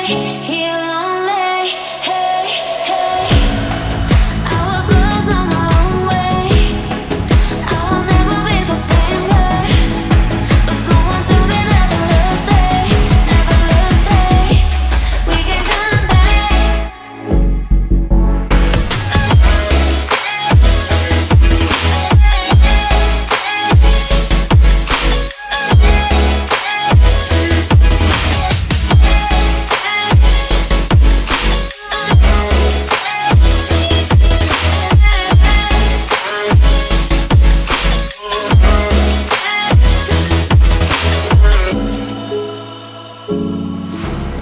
stay here lonely. Hey, hey, I was lost on my own way. I'll never be the same girl, but someone told me never love stay, never love stay. We can come back.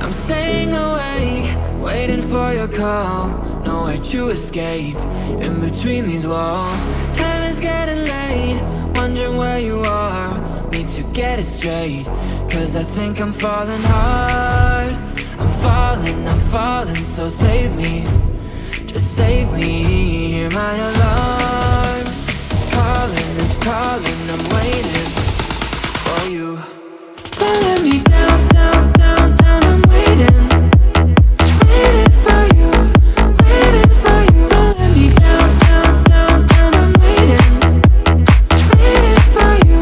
I'm staying awake, waiting for your call. Nowhere to escape, in between these walls. Time is getting late, wondering where you are. Need to get it straight, cause I think I'm falling hard. I'm falling, so save me. Just save me, hear my alarm. It's calling, I'm waiting for you. Don't let me down, down, down, down, I'm waiting. Waiting for you, waiting for you. Don't let me down, down, down, down, I'm waiting. Waiting for you,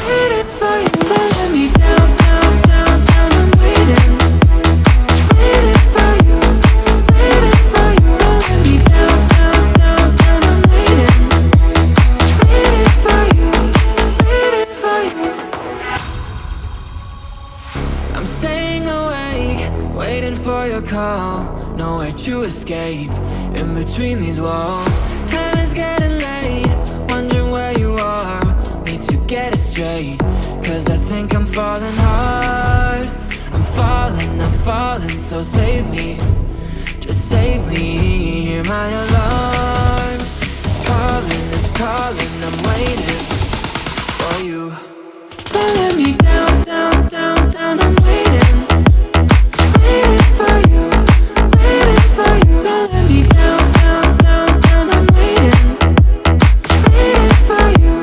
waiting for you. Don't let me down, down, down, down, I'm waiting. Waiting for you, waiting for you. Don't let me down, down, down, down, I'm waiting. Waiting for you, waiting for you. I'm staying awake, waiting for your call. Nowhere to escape, in between these walls. Time is getting late, wondering where you are. Need to get it straight, cause I think I'm falling hard. I'm falling, so save me. Just save me, hear my alarm. It's calling, I'm waiting for you. Don't let me down, down, down, down, I'm waiting. Waiting for you, waiting for you. Don't let me down, down, down, down, I'm waiting. Waiting for you,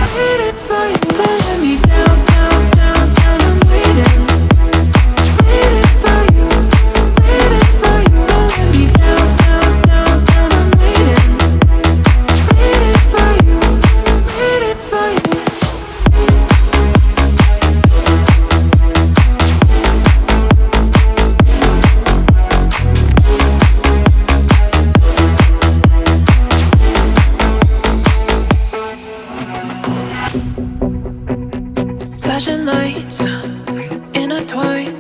waiting for you. Don't let me down, down, down, down, I'm waiting. Waiting for you, waiting for you. Don't let me down, down, down, down, I'm waiting. Waiting for you, waiting for you. Flashing lights intertwined.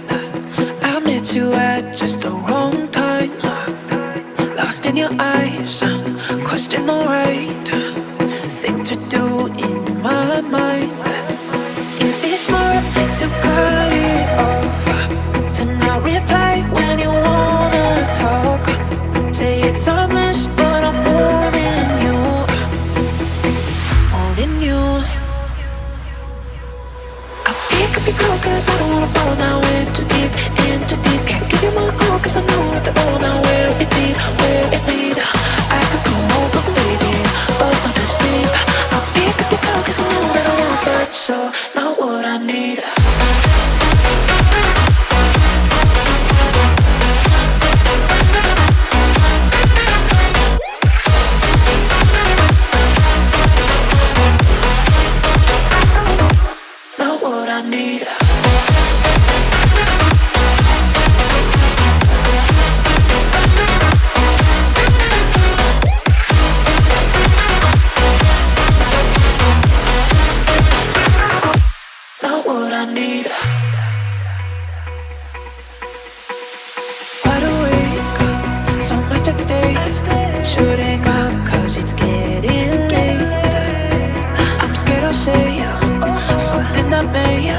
I met you at just the wrong time. Lost in your eyes, question the right thing to do in my mind. It'd be smart to cut it off, to not reply when you wanna talk. Say it's harmless, but I'm warning you, warning you. Pick up your call cause I don't wanna fall now. In too deep, can't give you my all cause I know what to all now. Where it lead, I could come over baby, but I'm to sleep. I'll pick up your call cause I know that I want but so not what I need. Not what I need. Not what I need. Wide awake, so much at stake. Shooting up cause it's getting late. I'm scared I'll say something that may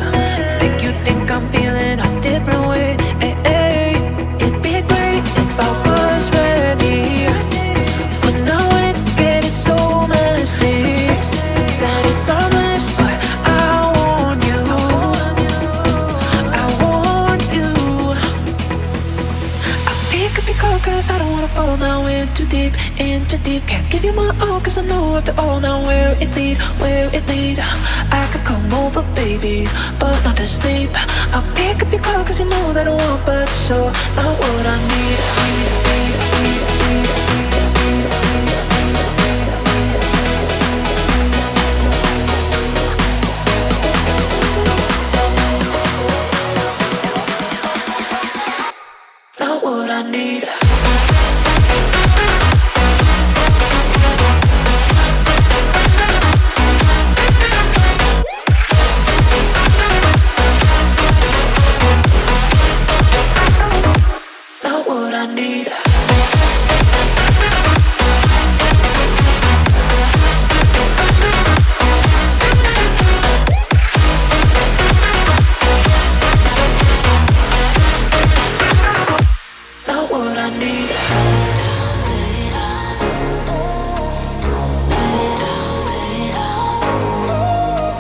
make you think I'm feeling a different way. It'd be great if I was ready, but now it's getting so messy. Said it's harmless, but I want you. I want you. I pick up your call cause I don't wanna fall now in too deep, in too deep. Can't give you my all cause I know after all now where it lead, where it lead. I could come over baby, but not to sleep. I'll pick up your call cause you know that I want, but so not what I need. Not what I need. Not what I need. Not what I need.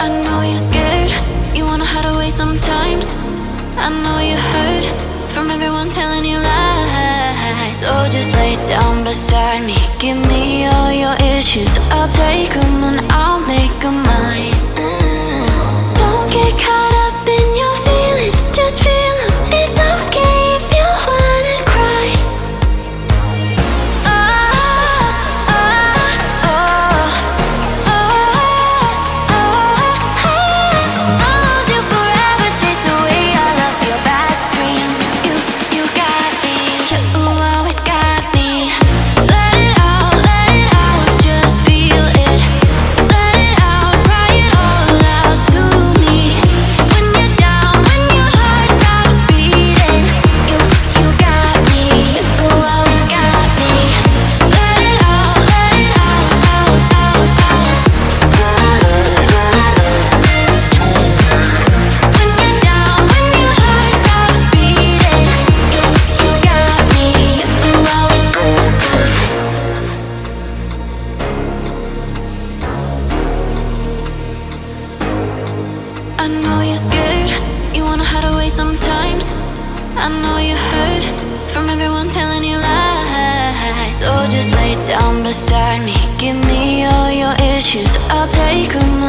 I know you're scared, you wanna hide away sometimes. I know you heard from everyone telling you lies. So just lay down beside me, give me all your issues. I'll take them and I'll make them mine. Don't get caught up in your feelings, just feel them. It's okay if you wanna cry. I'll hold you forever, chase away all of your bad dreams. You got me, you always got me. Let it out, just feel it. Let it out, cry it all out to me. When you're down, when your heart stops beating, you got me, you always got me. Let it out, out. When you're down, when your heart stops beating, you got me, you always got me. I know you're scared, you wanna hide away sometimes. I know you heard from everyone telling you lies. So just lay down beside me, give me all your issues. I'll take them